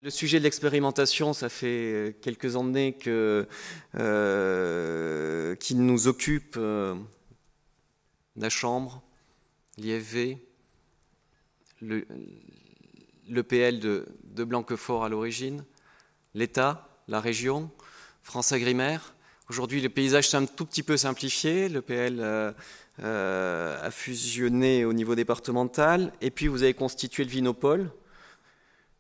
Le sujet de l'expérimentation, ça fait quelques années qu'il nous occupe, la Chambre, l'IFV, l'EPL de Blanquefort à l'origine, l'État, la région, France Agrimaire. Aujourd'hui, le paysage s'est un tout petit peu simplifié. L'EPL a fusionné au niveau départemental. Et puis, vous avez constitué le Vinopole.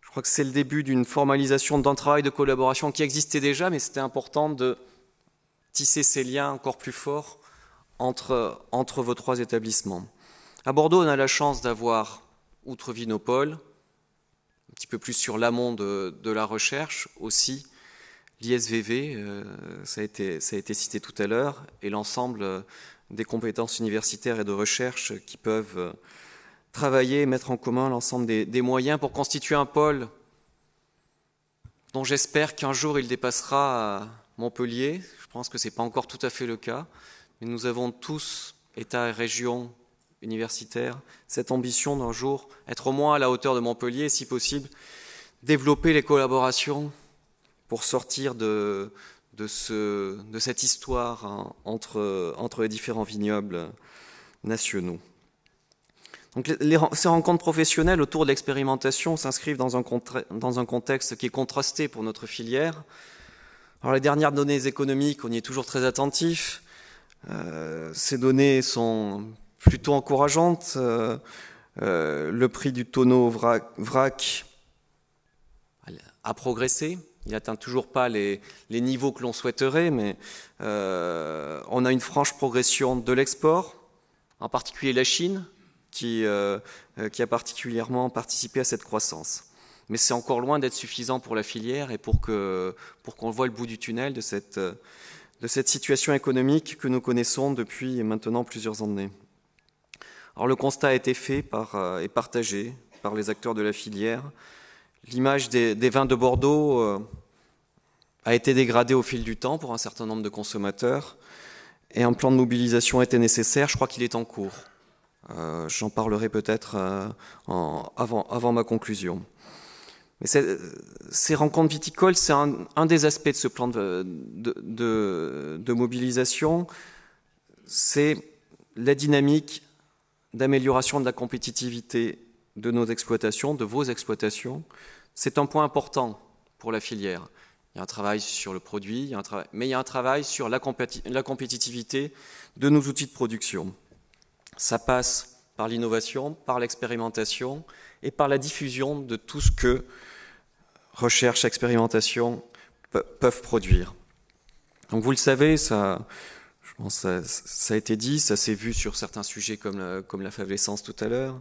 Je crois que c'est le début d'une formalisation d'un travail de collaboration qui existait déjà, mais c'était important de tisser ces liens encore plus forts entre vos trois établissements. À Bordeaux, on a la chance d'avoir, outre Vinopole, un petit peu plus sur l'amont de la recherche, aussi l'ISVV, ça a été cité tout à l'heure, et l'ensemble des compétences universitaires et de recherche qui peuvent travailler et mettre en commun l'ensemble des moyens pour constituer un pôle dont j'espère qu'un jour il dépassera à Montpellier. Je pense que ce n'est pas encore tout à fait le cas, mais nous avons tous, État et région, universitaires, cette ambition d'un jour être au moins à la hauteur de Montpellier et si possible développer les collaborations pour sortir de cette histoire entre les différents vignobles nationaux. Donc, ces rencontres professionnelles autour de l'expérimentation s'inscrivent dans un contexte qui est contrasté pour notre filière. Alors, les dernières données économiques, on y est toujours très attentif. Ces données sont plutôt encourageantes. Le prix du tonneau vrac a progressé. Il n'atteint toujours pas les niveaux que l'on souhaiterait, mais on a une franche progression de l'export, en particulier la Chine, qui a particulièrement participé à cette croissance. Mais c'est encore loin d'être suffisant pour la filière et pour qu'on voit le bout du tunnel de cette situation économique que nous connaissons depuis maintenant plusieurs années. Alors le constat a été fait et partagé par les acteurs de la filière. L'image des vins de Bordeaux a été dégradée au fil du temps pour un certain nombre de consommateurs et un plan de mobilisation était nécessaire. Je crois qu'il est en cours. J'en parlerai peut-être avant ma conclusion. Mais ces rencontres viticoles, c'est un des aspects de ce plan de mobilisation. C'est la dynamique d'amélioration de la compétitivité de nos exploitations, de vos exploitations. C'est un point important pour la filière. Il y a un travail sur le produit, mais il y a un travail sur la compétitivité de nos outils de production. Ça passe par l'innovation, par l'expérimentation et par la diffusion de tout ce que recherche, expérimentation peuvent produire. Donc vous le savez, je pense que ça a été dit, ça s'est vu sur certains sujets comme la favescence tout à l'heure.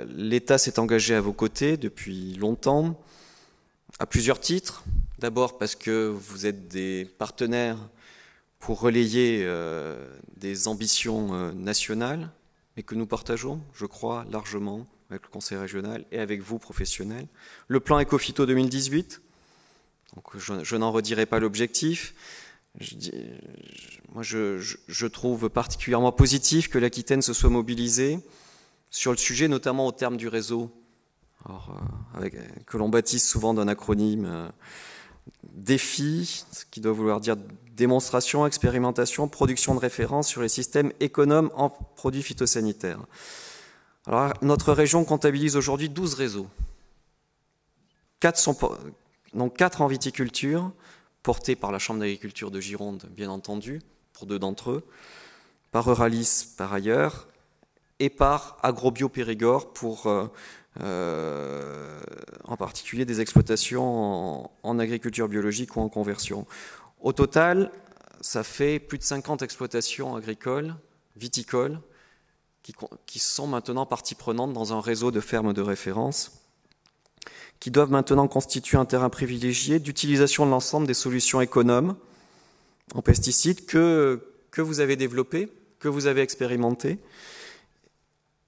L'État s'est engagé à vos côtés depuis longtemps, à plusieurs titres. D'abord parce que vous êtes des partenaires pour relayer des ambitions nationales, mais que nous partageons, je crois, largement avec le Conseil régional et avec vous, professionnels. Le plan Ecophyto 2018, donc je n'en redirai pas l'objectif. Moi, je trouve particulièrement positif que l'Aquitaine se soit mobilisée sur le sujet, notamment au terme du réseau, que l'on baptise souvent d'un acronyme DEFI, ce qui doit vouloir dire démonstration, expérimentation, production de référence sur les systèmes économes en produits phytosanitaires. Alors, notre région comptabilise aujourd'hui 12 réseaux. 4 en viticulture, portés par la Chambre d'agriculture de Gironde, bien entendu, pour 2 d'entre eux, par Euralis par ailleurs, et par Agrobio Périgord pour en particulier des exploitations en agriculture biologique ou en conversion. Au total, ça fait plus de 50 exploitations agricoles, viticoles, qui sont maintenant partie prenante dans un réseau de fermes de référence, qui doivent maintenant constituer un terrain privilégié d'utilisation de l'ensemble des solutions économes en pesticides que vous avez développées, que vous avez expérimentées.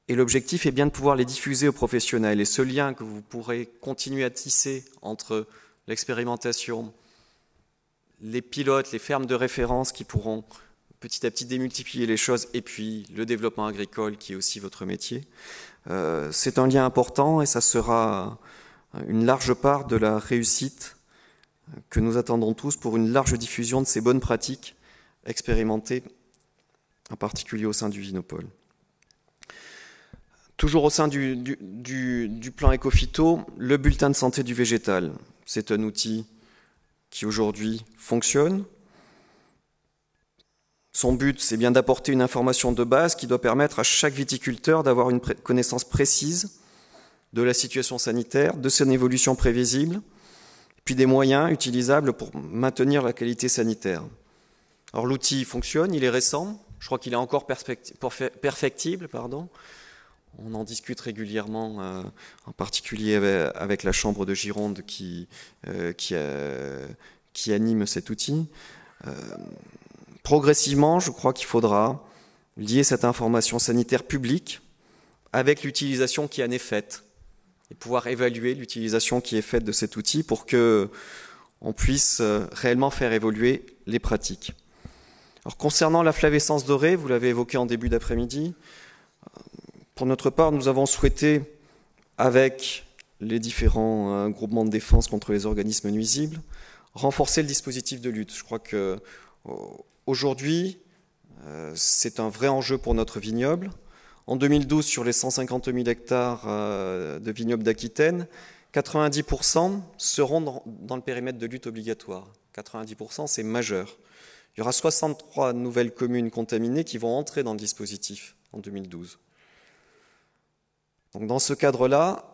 Et l'objectif est bien de pouvoir les diffuser aux professionnels. Et ce lien que vous pourrez continuer à tisser entre l'expérimentation, les pilotes, les fermes de référence qui pourront petit à petit démultiplier les choses, et puis le développement agricole qui est aussi votre métier, c'est un lien important et ça sera une large part de la réussite que nous attendons tous pour une large diffusion de ces bonnes pratiques expérimentées, en particulier au sein du Vinopol. Toujours au sein du plan Ecophyto, le bulletin de santé du végétal. C'est un outil qui aujourd'hui fonctionne. Son but, c'est bien d'apporter une information de base qui doit permettre à chaque viticulteur d'avoir une connaissance précise de la situation sanitaire, de son évolution prévisible, puis des moyens utilisables pour maintenir la qualité sanitaire. Alors l'outil fonctionne, il est récent, je crois qu'il est encore perfectible. On en discute régulièrement, en particulier avec la Chambre de Gironde qui anime cet outil. Progressivement, je crois qu'il faudra lier cette information sanitaire publique avec l'utilisation qui en est faite et pouvoir évaluer l'utilisation qui est faite de cet outil pour qu'on puisse réellement faire évoluer les pratiques. Alors, concernant la flavescence dorée, vous l'avez évoqué en début d'après-midi, pour notre part, nous avons souhaité, avec les différents groupements de défense contre les organismes nuisibles, renforcer le dispositif de lutte. Je crois que aujourd'hui, c'est un vrai enjeu pour notre vignoble. En 2012, sur les 150 000 hectares de vignobles d'Aquitaine, 90% seront dans le périmètre de lutte obligatoire. 90%, c'est majeur. Il y aura 63 nouvelles communes contaminées qui vont entrer dans le dispositif en 2012. Donc dans ce cadre-là,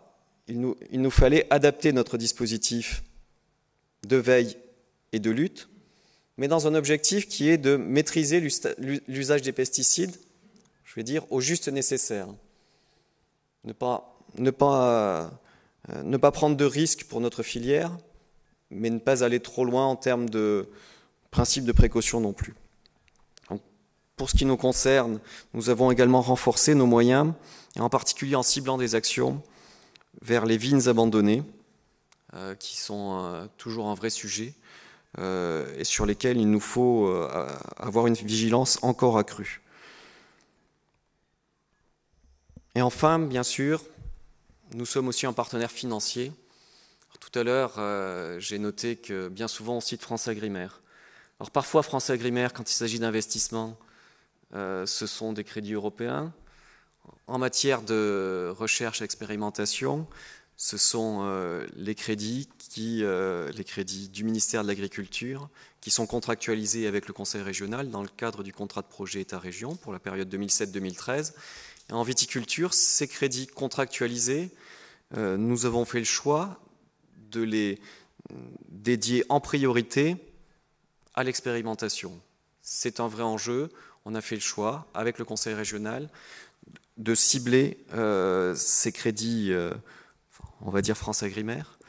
il nous fallait adapter notre dispositif de veille et de lutte, mais dans un objectif qui est de maîtriser l'usage des pesticides, je vais dire, au juste nécessaire. Ne pas prendre de risques pour notre filière, mais ne pas aller trop loin en termes de principe de précaution non plus. Donc, pour ce qui nous concerne, nous avons également renforcé nos moyens, et en particulier en ciblant des actions vers les vignes abandonnées, qui sont toujours un vrai sujet, et sur lesquels il nous faut avoir une vigilance encore accrue. Et enfin, bien sûr, nous sommes aussi un partenaire financier. Tout à l'heure, j'ai noté que bien souvent on cite France Agrimaire. Alors parfois, France Agrimaire, quand il s'agit d'investissement, ce sont des crédits européens. En matière de recherche et expérimentation, ce sont les crédits du ministère de l'Agriculture qui sont contractualisés avec le Conseil régional dans le cadre du contrat de projet État-région pour la période 2007-2013. Et en viticulture, ces crédits contractualisés, nous avons fait le choix de les dédier en priorité à l'expérimentation. C'est un vrai enjeu. On a fait le choix, avec le Conseil régional, de cibler ces crédits, on va dire France Agrimaire,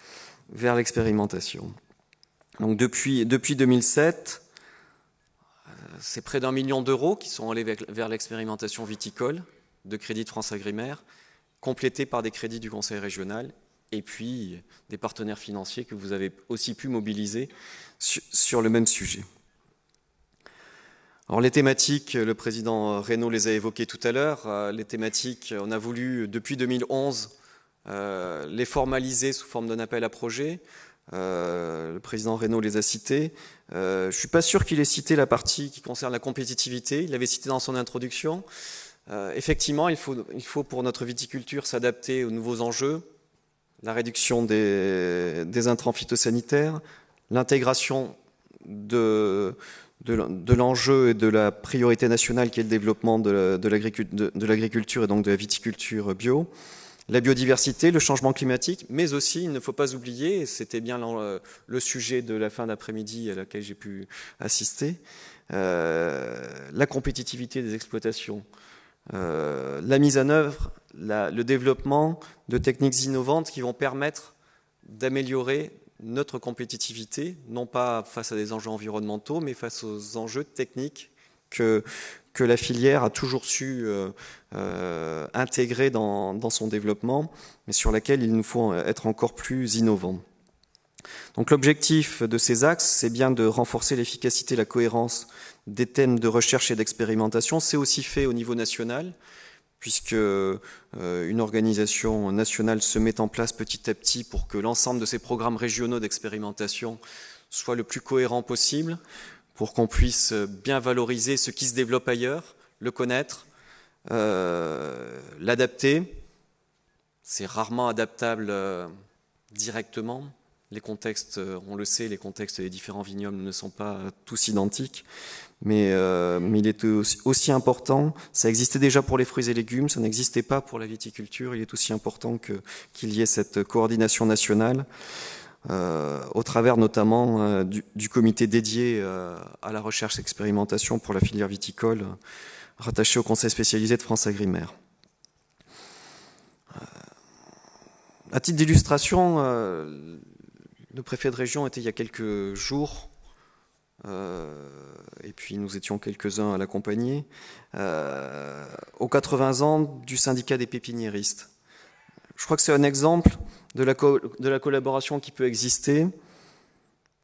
vers l'expérimentation. Donc depuis 2007, c'est près d'1 million d'euros qui sont allés vers l'expérimentation viticole de crédits de France Agrimaire, complétés par des crédits du Conseil régional et puis des partenaires financiers que vous avez aussi pu mobiliser sur le même sujet. Alors les thématiques, le président Reynaud les a évoquées tout à l'heure. Les thématiques, on a voulu depuis 2011 les formaliser sous forme d'un appel à projet. Le président Reynaud les a cités. Je ne suis pas sûr qu'il ait cité la partie qui concerne la compétitivité. Il l'avait cité dans son introduction. Effectivement, il faut pour notre viticulture s'adapter aux nouveaux enjeux, la réduction des intrants phytosanitaires, l'intégration de l'enjeu et de la priorité nationale qui est le développement de l'agriculture et donc de la viticulture bio, la biodiversité, le changement climatique, mais aussi, il ne faut pas oublier, et c'était bien le sujet de la fin d'après-midi à laquelle j'ai pu assister, la compétitivité des exploitations. La mise en œuvre, le développement de techniques innovantes qui vont permettre d'améliorer notre compétitivité, non pas face à des enjeux environnementaux, mais face aux enjeux techniques que la filière a toujours su intégrer dans son développement, mais sur laquelle il nous faut être encore plus innovants. Donc l'objectif de ces axes, c'est bien de renforcer l'efficacité et la cohérence des thèmes de recherche et d'expérimentation. C'est aussi fait au niveau national, puisque une organisation nationale se met en place petit à petit pour que l'ensemble de ces programmes régionaux d'expérimentation soient le plus cohérent possible, pour qu'on puisse bien valoriser ce qui se développe ailleurs, le connaître, l'adapter. C'est rarement adaptable directement. Les contextes, on le sait, les contextes des différents vignobles ne sont pas tous identiques, mais il est aussi important, ça existait déjà pour les fruits et légumes, ça n'existait pas pour la viticulture, il est aussi important qu'il y ait cette coordination nationale, au travers notamment du comité dédié à la recherche et expérimentation pour la filière viticole, rattaché au conseil spécialisé de FranceAgriMer. À titre d'illustration, le préfet de région était il y a quelques jours, et puis nous étions quelques-uns à l'accompagner, aux 80 ans du syndicat des pépiniéristes. Je crois que c'est un exemple de la collaboration qui peut exister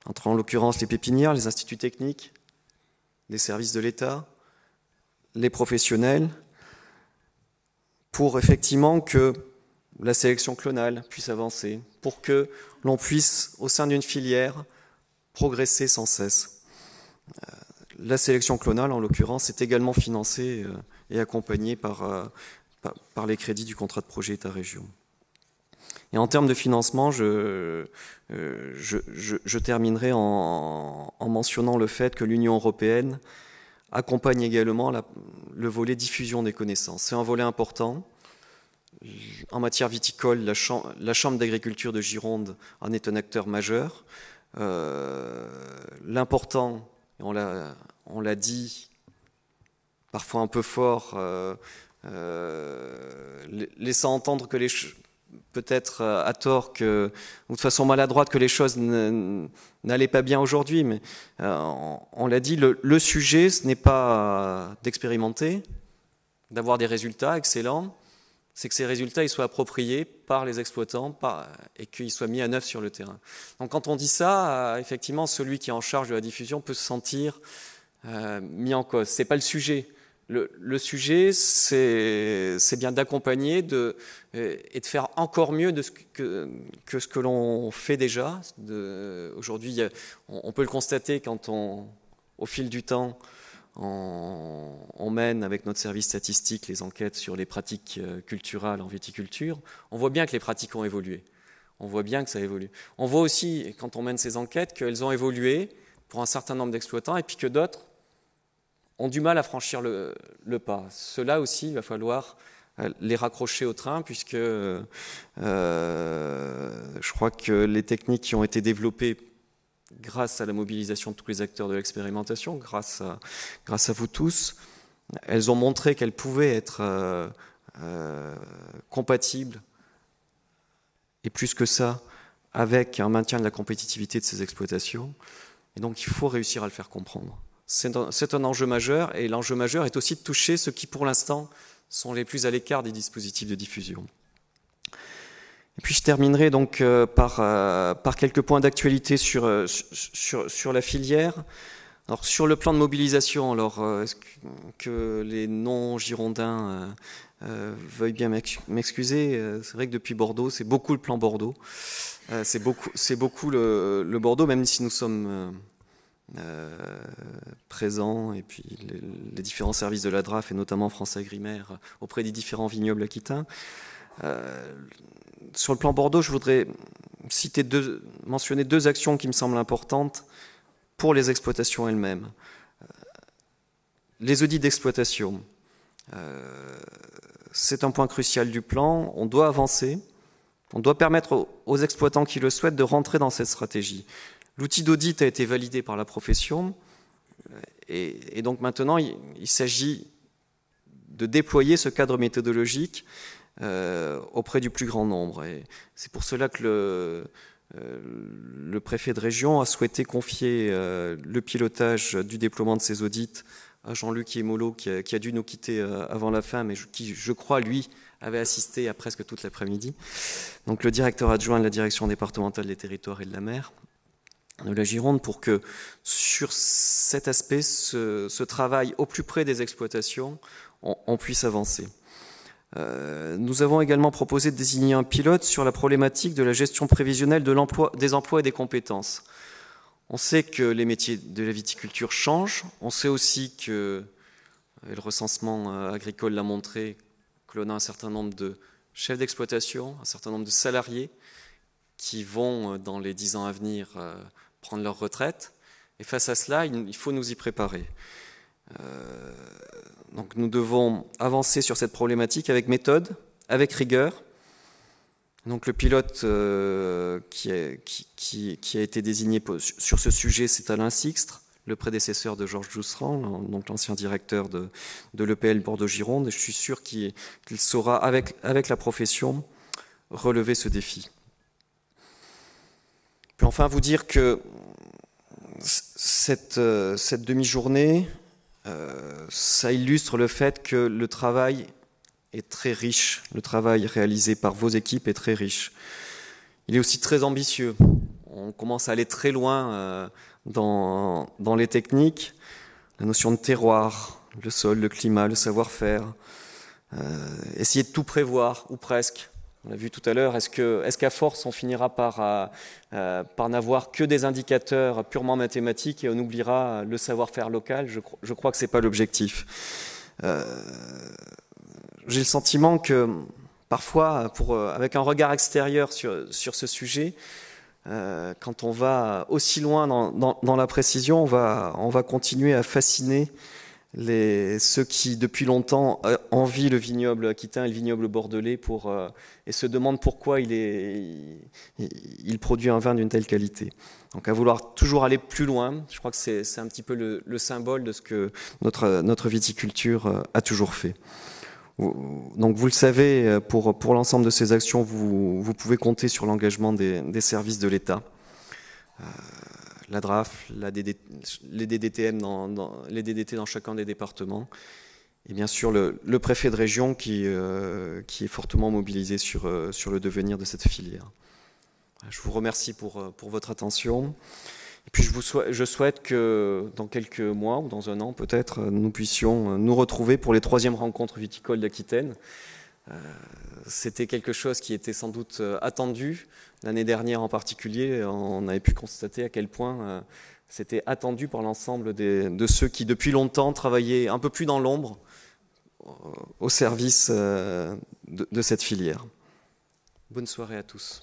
entre, en l'occurrence, les pépinières, les instituts techniques, les services de l'État, les professionnels, pour effectivement que la sélection clonale puisse avancer, pour que l'on puisse, au sein d'une filière, progresser sans cesse. La sélection clonale, en l'occurrence, est également financée et accompagnée par les crédits du contrat de projet État-région. Et en termes de financement, je terminerai en mentionnant le fait que l'Union européenne accompagne également le volet diffusion des connaissances. C'est un volet important. En matière viticole, la Chambre d'agriculture de Gironde en est un acteur majeur. L'important, on l'a dit, parfois un peu fort, laissant entendre que peut-être à tort ou de façon maladroite que les choses n'allaient pas bien aujourd'hui, mais on l'a dit, le sujet, ce n'est pas d'expérimenter, d'avoir des résultats excellents, c'est que ces résultats ils soient appropriés par les exploitants et qu'ils soient mis à neuf sur le terrain. Donc quand on dit ça, effectivement, celui qui est en charge de la diffusion peut se sentir mis en cause. C'est pas le sujet. Le sujet, c'est bien d'accompagner et de faire encore mieux que ce que l'on fait déjà. Aujourd'hui, on peut le constater quand au fil du temps, on mène avec notre service statistique les enquêtes sur les pratiques culturales en viticulture. On voit bien que les pratiques ont évolué. On voit bien que ça évolue. On voit aussi, quand on mène ces enquêtes, qu'elles ont évolué pour un certain nombre d'exploitants et puis que d'autres ont du mal à franchir le pas. Ceux-là aussi, il va falloir les raccrocher au train puisque je crois que les techniques qui ont été développées grâce à la mobilisation de tous les acteurs de l'expérimentation, grâce à vous tous, elles ont montré qu'elles pouvaient être compatibles, et plus que ça, avec un maintien de la compétitivité de ces exploitations. Et donc il faut réussir à le faire comprendre. C'est un enjeu majeur, et l'enjeu majeur est aussi de toucher ceux qui, pour l'instant, sont les plus à l'écart des dispositifs de diffusion. Et puis je terminerai donc par quelques points d'actualité sur la filière. Alors sur le plan de mobilisation, est-ce que les non-girondins veuillent bien m'excuser. C'est vrai que depuis Bordeaux, c'est beaucoup le plan Bordeaux. C'est beaucoup le Bordeaux, même si nous sommes présents, et puis les différents services de la DRAF, et notamment FranceAgriMer, auprès des différents vignobles aquitains. Sur le plan Bordeaux, je voudrais mentionner deux actions qui me semblent importantes pour les exploitations elles-mêmes. Les audits d'exploitation, c'est un point crucial du plan. On doit avancer, on doit permettre aux exploitants qui le souhaitent de rentrer dans cette stratégie. L'outil d'audit a été validé par la profession, et donc maintenant il s'agit de déployer ce cadre méthodologique auprès du plus grand nombre. Et c'est pour cela que le préfet de région a souhaité confier le pilotage du déploiement de ces audits à Jean-Luc Yemolo, qui a dû nous quitter avant la fin, mais qui, je crois, lui, avait assisté à presque toute l'après-midi. Donc le directeur adjoint de la direction départementale des territoires et de la mer de la Gironde, pour que sur cet aspect, ce travail au plus près des exploitations, on puisse avancer. Nous avons également proposé de désigner un pilote sur la problématique de la gestion prévisionnelle de des emplois et des compétences. On sait que les métiers de la viticulture changent. On sait aussi que, et le recensement agricole l'a montré, que l'on a un certain nombre de chefs d'exploitation, un certain nombre de salariés qui vont, dans les 10 ans à venir, prendre leur retraite. Et face à cela, il faut nous y préparer. Donc nous devons avancer sur cette problématique avec méthode, avec rigueur. Donc le pilote qui a été désigné sur ce sujet, c'est Alain Sixtre, le prédécesseur de Georges Jousserand, donc l'ancien directeur de l'EPL Bordeaux-Gironde. Je suis sûr qu'il saura, avec la profession, relever ce défi. Puis enfin, vous dire que cette demi-journée, ça illustre le fait que le travail est très riche. Le travail réalisé par vos équipes est très riche. Il est aussi très ambitieux. On commence à aller très loin dans les techniques. La notion de terroir, le sol, le climat, le savoir-faire. Essayer de tout prévoir, ou presque. On l'a vu tout à l'heure, est-ce qu'à force on finira par n'avoir que des indicateurs purement mathématiques et on oubliera le savoir-faire local? Je crois que ce n'est pas l'objectif. J'ai le sentiment que parfois, avec un regard extérieur sur ce sujet, quand on va aussi loin dans la précision, on va continuer à fasciner ceux qui, depuis longtemps, envient le vignoble aquitain et le vignoble bordelais et se demandent pourquoi il produit un vin d'une telle qualité. Donc à vouloir toujours aller plus loin, je crois que c'est un petit peu le symbole de ce que notre viticulture a toujours fait. Donc vous le savez, pour l'ensemble de ces actions, vous pouvez compter sur l'engagement des services de l'État. La DRAF, les DDTM les DDT dans chacun des départements, et bien sûr le préfet de région qui est fortement mobilisé sur le devenir de cette filière. Je vous remercie pour votre attention. Et puis je souhaite que dans quelques mois ou dans un an peut-être, nous puissions nous retrouver pour les 3e rencontres viticoles d'Aquitaine. C'était quelque chose qui était sans doute attendu. L'année dernière en particulier, on avait pu constater à quel point c'était attendu par l'ensemble de ceux qui depuis longtemps travaillaient un peu plus dans l'ombre au service de cette filière. Bonne soirée à tous.